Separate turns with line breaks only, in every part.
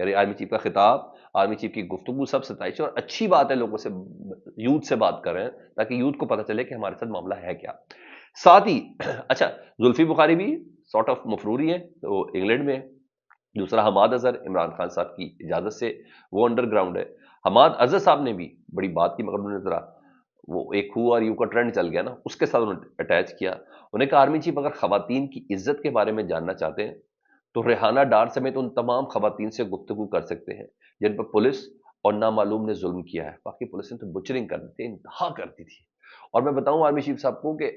یعنی army chief کا خطاب، آرمی چیف کی گفتگو سب ستائش، اور اچھی بات ہے لوگوں سے، یوتھ سے بات کر رہے ہیں تاکہ یوتھ کو پتہ چلے کہ ہمارے ساتھ معاملہ ہے کیا. ساتھ ہی اچھا، زلفی بخاری بھی سارٹ آف مفروری ہیں، وہ انگلینڈ میں ہے. دوسرا حماد اظہر، عمران خان صاحب کی اجازت سے وہ انڈر گراؤنڈ ہے. حماد اظہر صاحب نے بھی بڑی بات کی، مگر انہوں نے ذرا وہ ایک ہو اور یو کا ٹرینڈ چل گیا نا، اس کے ساتھ انہوں نے اٹیچ کیا. انہیں کہا آرمی چیف اگر خواتین کی عزت کے بارے میں جاننا چاہتے ہیں تو ریحانہ ڈار سمیت ان تمام خواتین سے گفتگو کر سکتے ہیں جن پر پولیس اور نامعلوم نے ظلم کیا ہے. باقی پولیس نے تو بچرنگ کر دی تھی، انتہا کرتی تھی. اور میں بتاؤں آرمی چیف صاحب کو کہ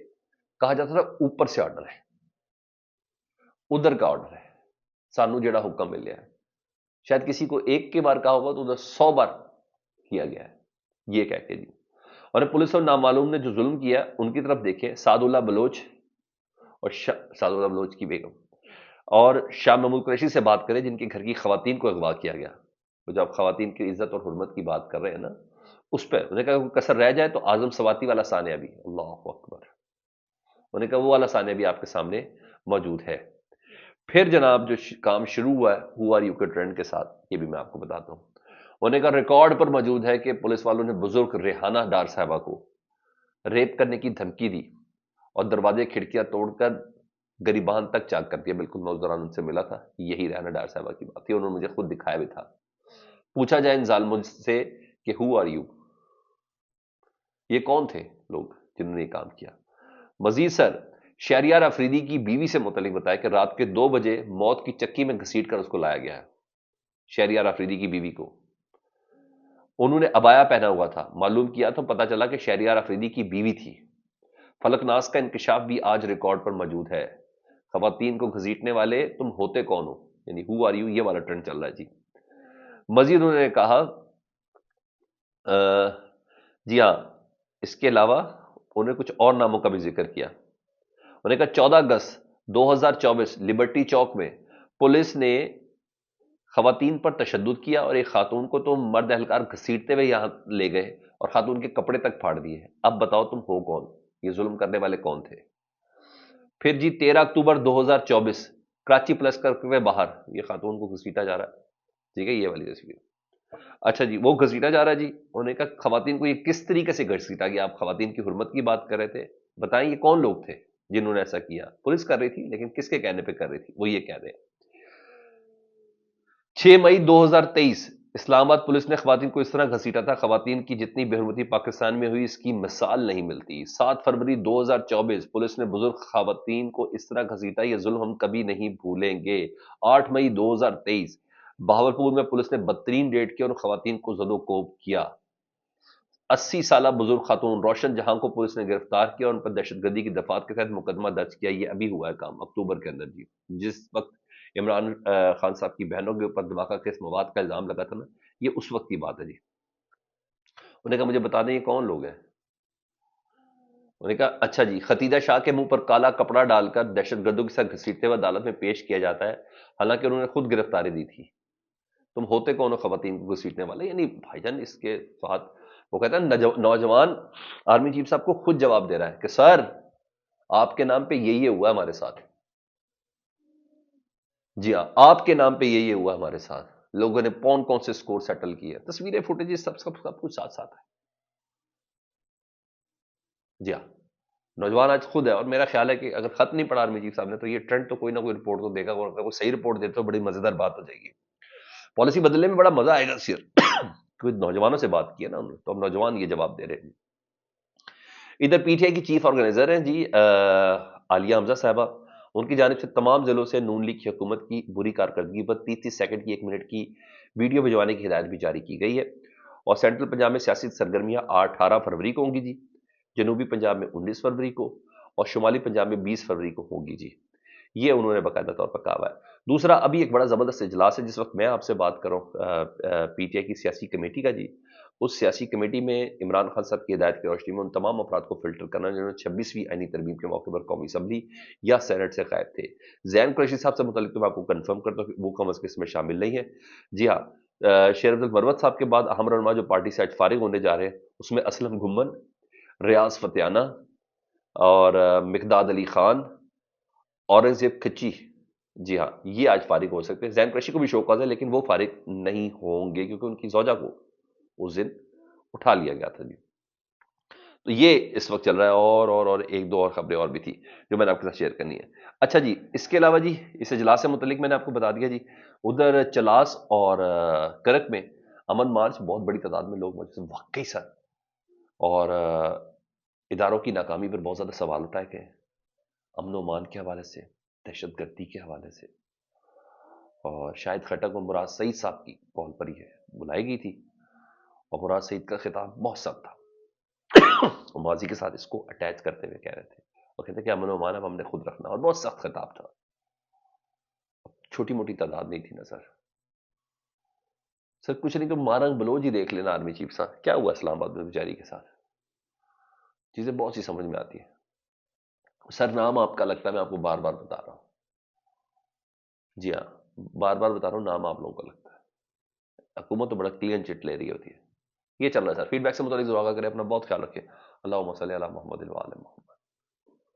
کہا جاتا تھا اوپر سے آرڈر ہے، ادھر کا آرڈر ہے، سانو جڑا حکم ملیا ہے. شاید کسی کو ایک کے بار کہا ہوگا تو ادھر 100 بار کیا گیا ہے، یہ کہہ کے جی. اور پولیس اور نامعلوم نے جو ظلم کیا ان کی طرف دیکھیں، سعد اللہ بلوچ اور سعد اللہ بلوچ کی بیگم اور شاہ محمود قریشی سے بات کریں جن کے گھر کی خواتین کو اغوا کیا گیا. وہ جب خواتین کی عزت اور حرمت کی بات کر رہے ہیں نا، اس پہ انہوں نے کہا کوئی کسر رہ جائے تو اعظم سواتی والا ثانیہ بھی، اللہ اکبر، انہوں نے کہا وہ والا ثانیہ بھی آپ کے سامنے موجود ہے. پھر جناب جو کام شروع ہوا ہے ہو آر یو کے ٹرینڈ کے ساتھ، یہ بھی میں آپ کو بتاتا ہوں. انہوں نے کہا ریکارڈ پر موجود ہے کہ پولیس والوں نے بزرگ ریحانہ ڈار صاحبہ کو ریپ کرنے کی دھمکی دی اور دروازے کھڑکیاں توڑ کر گریبان تک چاک کر دیا. بالکل میں اس دوران ان سے ملا تھا، یہی ریحانہ ڈار صاحبہ کی بات تھی، انہوں نے مجھے خود دکھایا بھی تھا. پوچھا جائے ان ظالموں سے کہ ہو آر یو، یہ کون تھے لوگ جنہوں نے یہ کام کیا. مزید سر شہریار افریدی کی بیوی سے متعلق بتایا کہ رات کے 2 بجے موت کی چکی میں گھسیٹ کر اس کو لایا گیا ہے. شہریار افریدی کی بیوی کو، انہوں نے عبایا پہنا ہوا تھا، معلوم کیا تو پتا چلا کہ شہریار افریدی کی بیوی تھی. فلک ناز کا انکشاف بھی آج ریکارڈ پر موجود ہے. خواتین کو گھسیٹنے والے تم ہوتے کون ہو، یعنی ہو آر یو، یہ والا ٹرینڈ چل رہا ہے جی. مزید انہوں نے کہا جی ہاں، اس کے علاوہ انہوں نے کچھ اور ناموں کا بھی ذکر کیا. انہوں نے کہا 14 اگست 2024 لبرٹی چوک میں پولیس نے خواتین پر تشدد کیا اور ایک خاتون کو تو مرد اہلکار گھسیٹتے ہوئے یہاں لے گئے اور خاتون کے کپڑے تک پھاڑ دیے. اب بتاؤ تم ہو کون، یہ ظلم کرنے والے کون تھے. پھر جی 13 اکتوبر 2024 کراچی پلس کر کے باہر یہ خاتون کو گھسیٹا جا رہا ہے، ٹھیک ہے، یہ والی تصویر. اچھا جی، وہ گھسیٹا جا رہا ہے جی. انہوں نے کہا خواتین کو یہ کس طریقے سے گھسیٹا گیا؟ آپ خواتین کی حرمت کی بات کر رہے تھے، بتائیں یہ کون لوگ تھے جنہوں نے ایسا کیا؟ پولیس کر رہی تھی لیکن کس کے کہنے پہ کر رہی تھی، وہ یہ کہہ رہے ہیں. 6 مئی 2023 اسلام آباد پولیس نے خواتین کو اس طرح گھسیٹا تھا، خواتین کی جتنی بے حرمتی پاکستان میں ہوئی اس کی مثال نہیں ملتی. 7 فروری 2024 پولیس نے بزرگ خواتین کو اس طرح گھسیٹا، یہ ظلم ہم کبھی نہیں بھولیں گے. 8 مئی 2023 بہاولپور میں پولیس نے بدترین ریڈ کیا اور خواتین کو زد و کوب کیا. 80 سالہ بزرگ خاتون روشن جہاں کو پولیس نے گرفتار کیا اور ان پر دہشت گردی کی دفعات کے تحت مقدمہ درج کیا. یہ ابھی ہوا ہے کام اکتوبر کے اندر جی، جس وقت عمران خان صاحب کی بہنوں کے اوپر دھماکہ کیس مواد کا الزام لگا تھا نا، یہ اس وقت کی بات ہے جی. انہوں نے کہا مجھے بتا دیں یہ کون لوگ ہیں. انہوں نے کہا اچھا جی، ختیجہ شاہ کے منہ پر کالا کپڑا ڈال کر دہشت گردوں کے ساتھ گھسیٹتے ہوئے عدالت میں پیش کیا جاتا ہے، حالانکہ انہوں نے خود گرفتاری دی تھی. تم ہوتے کون ہو خواتین کو گھسیٹنے والے؟ یعنی بھائی جان اس کے ساتھ وہ کہتا ہے نوجوان آرمی چیف صاحب کو خود جواب دے رہا ہے کہ سر آپ کے نام پہ یہ ہوا ہمارے ساتھ. جی ہاں، آپ کے نام پہ یہ ہوا ہمارے ساتھ. لوگوں نے کون سے سکور سیٹل کیے، تصویریں فوٹیجز سب کچھ ساتھ ساتھ ہے. جی ہاں، نوجوان آج خود ہے. اور میرا خیال ہے کہ اگر خط نہیں پڑھا آرمی چیف صاحب نے تو یہ ٹرینڈ تو کوئی نہ کوئی رپورٹ تو دے گا، کوئی صحیح رپورٹ دے تو بڑی مزیدار بات ہو جائے گی. پالیسی بدلنے میں بڑا مزہ آئے گا سر. کوئی نوجوانوں سے بات کی ہے نا انہوں نے، تو اب نوجوان یہ جواب دے رہے ہیں. ادھر پی ٹی آئی کی چیف آرگنائزر ہیں جی عالیہ حمزہ صاحبہ، ان کی جانب سے تمام ضلعوں سے نون لیگ کی حکومت کی بری کارکردگی پر 30 سیکنڈ کی 1 منٹ کی ویڈیو بھجوانے کی ہدایت بھی جاری کی گئی ہے. اور سینٹرل پنجاب میں سیاسی سرگرمیاں 18 فروری کو ہوں گی جی، جنوبی پنجاب میں 19 فروری کو اور شمالی پنجاب میں 20 فروری کو ہوں گی جی. یہ انہوں نے باقاعدہ طور پر کہا ہوا ہے. دوسرا، ابھی ایک بڑا زبردست اجلاس ہے جس وقت میں آپ سے بات کر رہا ہوں پی ٹی آئی کی سیاسی کمیٹی کا جی. اس سیاسی کمیٹی میں عمران خان صاحب کی ہدایت کی روشنی میں ان تمام افراد کو فلٹر کرنا جنہوں نے 26ویں آئینی ترمیم کے موقع پر قومی اسمبلی یا سینٹ سے غائب تھے. زین قریشی صاحب سے متعلق تو میں آپ کو کنفرم کرتا ہوں کہ وہ کم از کم اس میں شامل نہیں ہے. جی ہاں، شیر عبد المروت صاحب کے بعد اہم رہنما جو پارٹی سے آج فارغ ہونے جا رہے ہیں اس میں اسلم گھمن، ریاض فتیانہ اور مقداد علی خان، اورنگزیب کھچی جی ہاں، یہ آج فارغ ہو سکتے ہیں۔ زین قریشی کو بھی شوکاز ہے لیکن وہ فارغ نہیں ہوں گے کیونکہ ان کی زوجہ کو اس دن اٹھا لیا گیا تھا جی۔ تو یہ اس وقت چل رہا ہے، اور ایک دو اور خبریں اور بھی تھی جو میں نے آپ کے ساتھ شیئر کرنی ہے۔ اچھا جی، اس کے علاوہ جی اس اجلاس سے متعلق میں نے آپ کو بتا دیا جی، ادھر چلاس اور کرک میں امن مارچ، بہت بڑی تعداد میں لوگ موجود ہیں واقعی سر، اور اداروں کی ناکامی پر بہت زیادہ سوال اٹھائے گئے، امن و امان کے حوالے سے، دہشت گردی کے حوالے سے، اور شاہد خٹک اور مراد سعید صاحب کی کال پر ہی ہے بلائی گئی تھی، اور مراد سعید کا خطاب بہت سخت تھا، وہ ماضی کے ساتھ اس کو اٹیچ کرتے ہوئے کہہ رہے تھے، اور کہتے کہ امن و امان اب ہم نے خود رکھنا، اور بہت سخت خطاب تھا، چھوٹی موٹی تعداد نہیں تھی نا سر، سر کچھ نہیں تو مارنگ بلوچ ہی دیکھ لینا آرمی چیف صاحب کیا ہوا اسلام آباد میں بیچاری کے ساتھ، چیزیں بہت سی سمجھ میں آتی ہیں۔ سر نام آپ کا لگتا ہے، میں آپ کو بار بار بتا رہا ہوں، جی ہاں، بار بار بتا رہا ہوں، نام آپ لوگوں کا لگتا ہے، حکومت تو بڑا کلین چٹ لے رہی ہوتی ہے۔ یہ چل رہا ہے سر، فیڈ بیک سے متعلق ضرور آگاہ کریں، اپنا بہت خیال رکھیں، اللہم صلی علی محمد وعلی محمد۔